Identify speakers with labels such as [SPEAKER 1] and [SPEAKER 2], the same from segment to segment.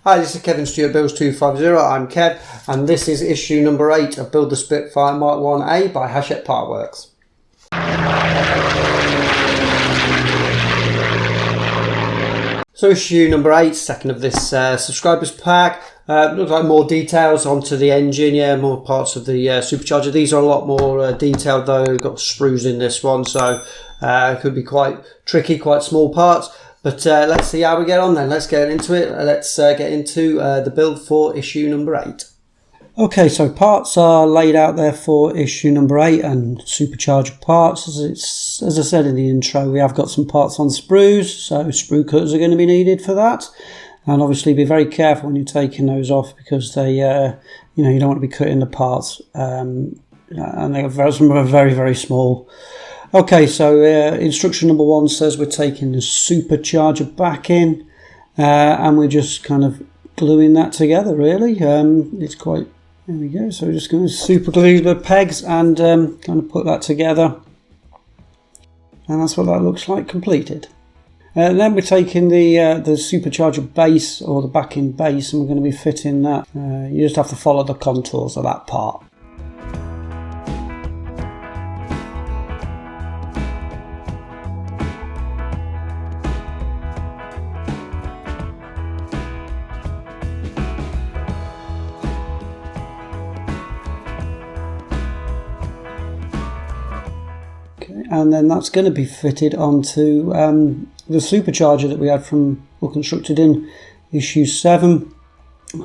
[SPEAKER 1] Hi, this is Kevin Stewart, Builds 250. I'm Kev, and this is issue number 8 of Build the Spitfire Mk1A by Hachette Partworks. So issue number 8, second of this subscribers pack. Looks like more details onto the engine, more parts of the supercharger. These are a lot more detailed though. We've got sprues in this one, so it could be quite tricky, quite small parts. But let's see how we get on then. Let's get into it. Let's get into the build for issue number 8. Okay, so parts are laid out there for issue number 8 and supercharger parts. As I said in the intro, we have got some parts on sprues, so sprue cutters are going to be needed for that. And obviously be very careful when you're taking those off, because they, you don't want to be cutting the parts. And some are very, very small. Okay, so instruction number 1 says we're taking the supercharger back in, and we're just kind of gluing that together, really. It's quite, there we go. So we're just going to super glue the pegs and kind of put that together. And that's what that looks like completed. And then we're taking the supercharger base, or the back-in base, and we're going to be fitting that. You just have to follow the contours of that part. And then that's going to be fitted onto the supercharger that we had constructed in issue 7.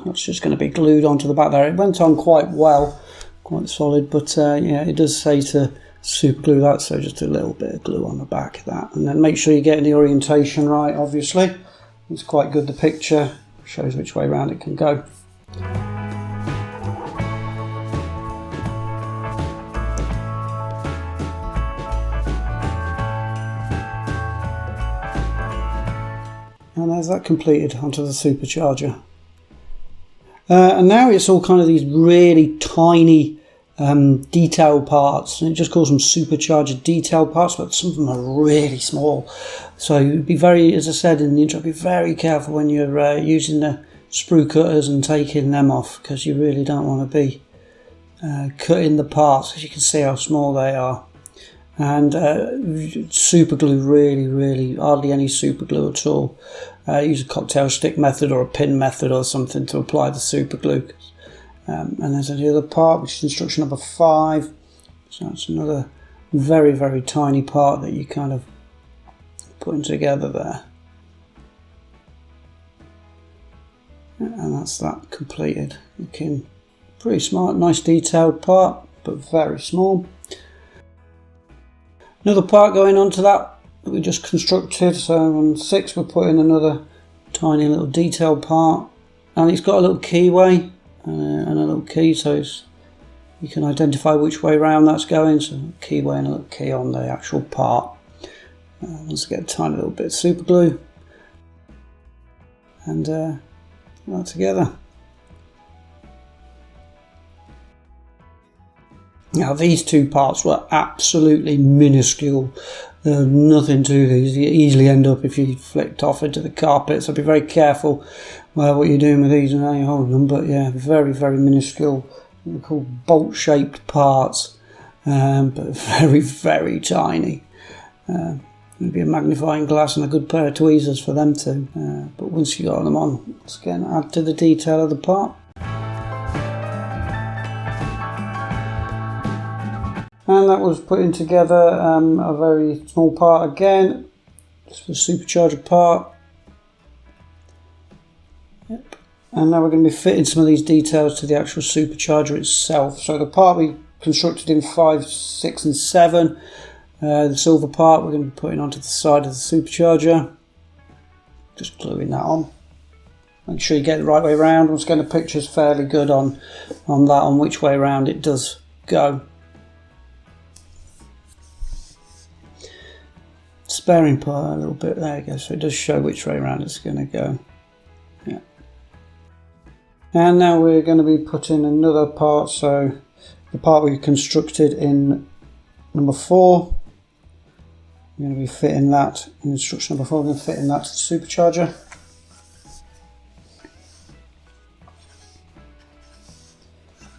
[SPEAKER 1] That's just going to be glued onto the back there. It went on quite well, quite solid, but yeah, it does say to super glue that, so just a little bit of glue on the back of that. And then make sure you're getting the orientation right, obviously. It's quite good, the picture shows which way around it can go. And there's that completed onto the supercharger. And now it's all kind of these really tiny detail parts. And it just calls them supercharger detail parts, but some of them are really small. So you'd be very, as I said in the intro, be very careful when you're using the sprue cutters and taking them off, because you really don't want to be cutting the parts, as you can see how small they are. And super glue, really hardly any super glue at all. Use a cocktail stick method or a pin method or something to apply the super glue. And there's the other part, which is instruction number 5. So that's another very tiny part that you kind of putting together there. And that's that completed. Looking pretty smart, nice detailed part, but very small. Another part going on to that we just constructed. So on 6 we're putting another tiny little detailed part, and it's got a little keyway and a little key, so you can identify which way round that's going. So a keyway and a little key on the actual part. Let's get a tiny little bit of super glue and put that together. Now these two parts were absolutely minuscule. There's nothing to these. You easily end up, if you flicked off into the carpet, so be very careful what you're doing with these and how you're holding them. But yeah, very minuscule, they're called bolt shaped parts, but very tiny. Maybe a magnifying glass and a good pair of tweezers for them too. But once you got them on, it's going to add to the detail of the part. And that was putting together a very small part again, just the supercharger part. Yep. And now we're going to be fitting some of these details to the actual supercharger itself. So the part we constructed in 5, 6 and 7, the silver part we're going to be putting onto the side of the supercharger. Just gluing that on. Make sure you get it the right way around. Once again, the picture's fairly good on that, on which way around it does go. Sparing part a little bit, there you go, so it does show which way around it's going to go. Yeah. And now we're going to be putting another part, so the part we constructed in number 4, we're going to be fitting that in instruction number 4, we're going to fit in that to the supercharger.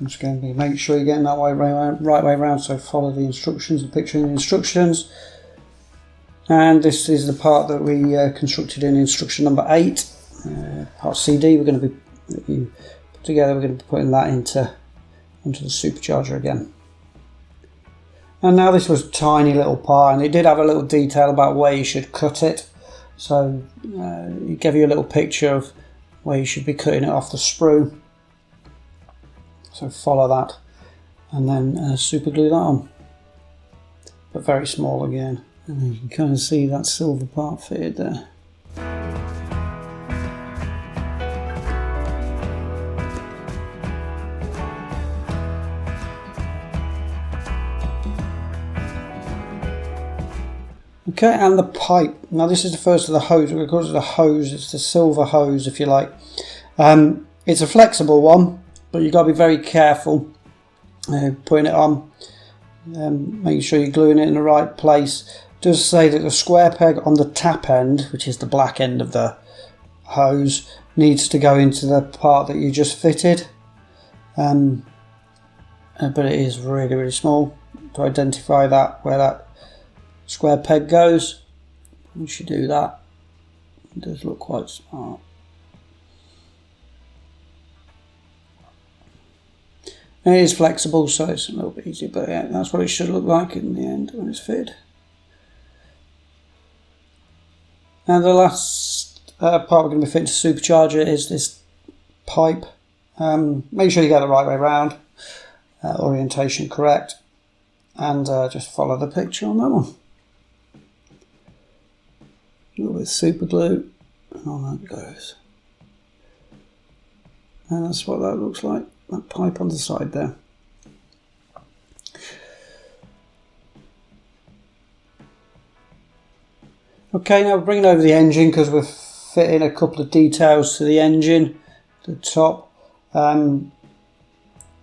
[SPEAKER 1] I'm just going to make sure you're getting that right way around, so follow the instructions, the picture and the instructions. And this is the part that we constructed in instruction number 8, part CD. We're going to be put together. We're going to be putting that onto the supercharger again. And now this was a tiny little part, and it did have a little detail about where you should cut it. So it gave you a little picture of where you should be cutting it off the sprue. So follow that, and then super glue that on. But very small again. And you can kind of see that silver part fitted there. Okay, and the pipe. Now this is the first of the hose. We're going to call it the hose. It's the silver hose, if you like. It's a flexible one, but you've got to be very careful putting it on. Making sure you're gluing it in the right place. It does say that the square peg on the tap end, which is the black end of the hose, needs to go into the part that you just fitted. But it is really, really small. To identify that, where that square peg goes, once you do that, it does look quite smart. And it is flexible, so it's a little bit easier, but yeah, that's what it should look like in the end when it's fitted. And the last part we're going to be fitting to supercharger is this pipe. Make sure you get the right way around, orientation correct, and just follow the picture on that one. A little bit of super glue, and on that goes. And that's what that looks like, that pipe on the side there. Okay, now we're bringing over the engine because we're fitting a couple of details to the engine, the top. So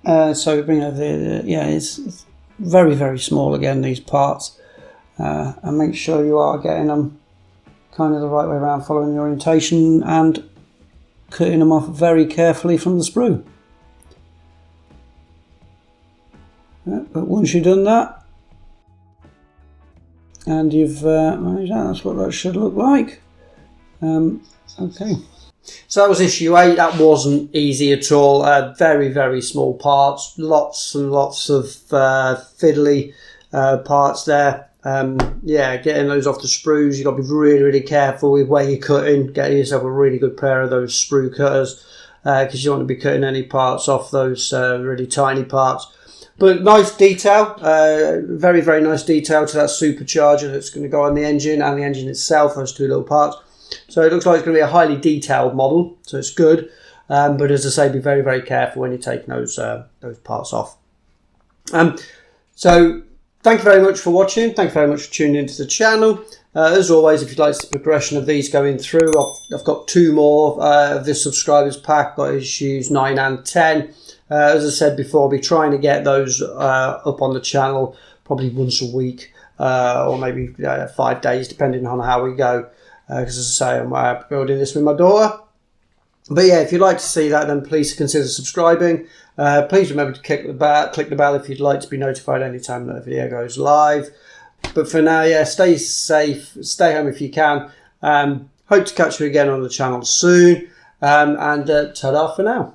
[SPEAKER 1] we're bringing over it's very, very small again, these parts. And make sure you are getting them kind of the right way around, following the orientation and cutting them off very carefully from the sprue. But once you've done that, and you've managed that, that's what that should look like. Okay. So that was issue 8. That wasn't easy at all. Very, very small parts. Lots and lots of fiddly parts there. Yeah, getting those off the sprues, you've got to be really, really careful with where you're cutting. Getting yourself a really good pair of those sprue cutters, because you don't want to be cutting any parts off those really tiny parts. But nice detail, very, very nice detail to that supercharger that's going to go on the engine and the engine itself, those two little parts. So it looks like it's going to be a highly detailed model, so it's good. But as I say, be very, very careful when you're taking those parts off. So thank you very much for watching. Thank you very much for tuning into the channel. As always, if you'd like the progression of these going through, I've got 2 more of this subscribers pack, got issues 9 and 10. As I said before, I'll be trying to get those up on the channel probably once a week, or maybe 5 days, depending on how we go. Because as I say, I'm building this with my daughter. But yeah, if you'd like to see that, then please consider subscribing. Please remember to click the bell if you'd like to be notified anytime that a video goes live. But for now, yeah, stay safe, stay home if you can. Hope to catch you again on the channel soon. And ta-da for now.